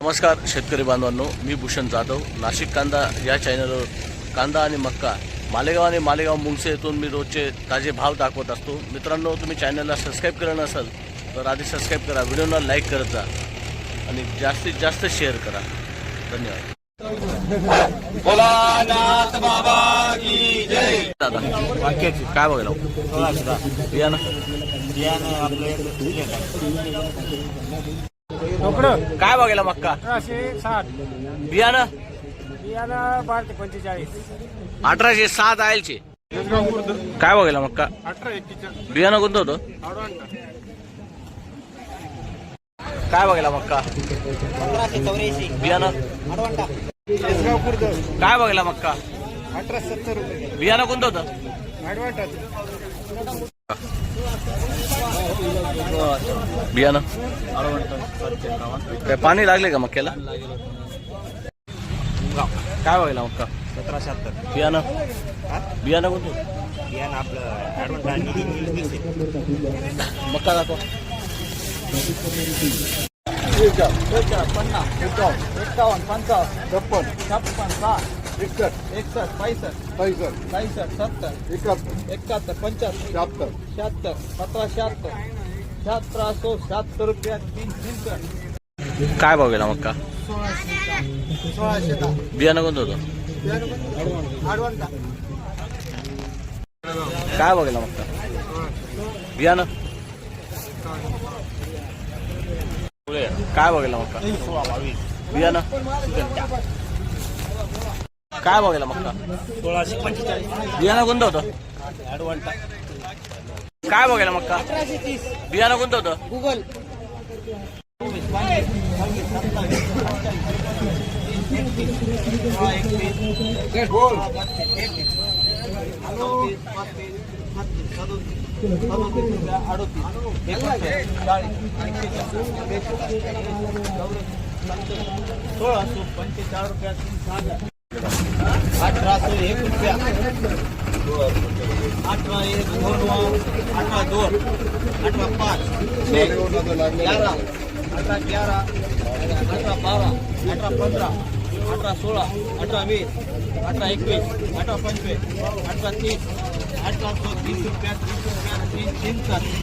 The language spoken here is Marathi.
नमस्कार शेतकरी बांधवांनो, मी भूषण जाधव नाशिक कांदा या चॅनलवर कांदा आणि मक्का मालेगाव आणि मालेगाव मुंगसे येथून मी रोजचे ताजे भाव दाखवत असतो। मित्रांनो, तुम्ही चॅनलला सबस्क्राईब केलं नसेल तर आधी सबस्क्राईब करा, व्हिडिओला लाईक करत जा आणि जास्तीत जास्त शेअर करा। धन्यवाद। भोलानाथ बाबा की जय। दादा वाक्याची काय बघायला बियाणं काय बघायला मक्का 1860 बियाणं बियाणं 12 ते 45 1807 आयलचे काय बघायला मक्का 18 बियाणं कोणतं होतं काय बघायला मक्का 1584 बियाणं शेसगाव खुर्द काय बघायला मक्का 1870 रुपये बियाणं कोणतं होतं बियाणं काय पाणी लागले का मक्याला काय बघायला मक्का 1776 बियाणं बियाणं कोणतं बियाणं आपलं मक्का दाखव 50 51 55 56 56 61 62 63 70 71 75 76 17 17 रुपया 3 काय बघायला मक्का 1610 बियाणं कोणतं होतं काय बघायला मक्का बियाणं काय बघायला मक्का बियाणं काय बघायला मक्का 1645 बियाणं कोणतं होतं काय बघायला मक्का 1830 बियाणं कोणतं होतं गूगल रुपया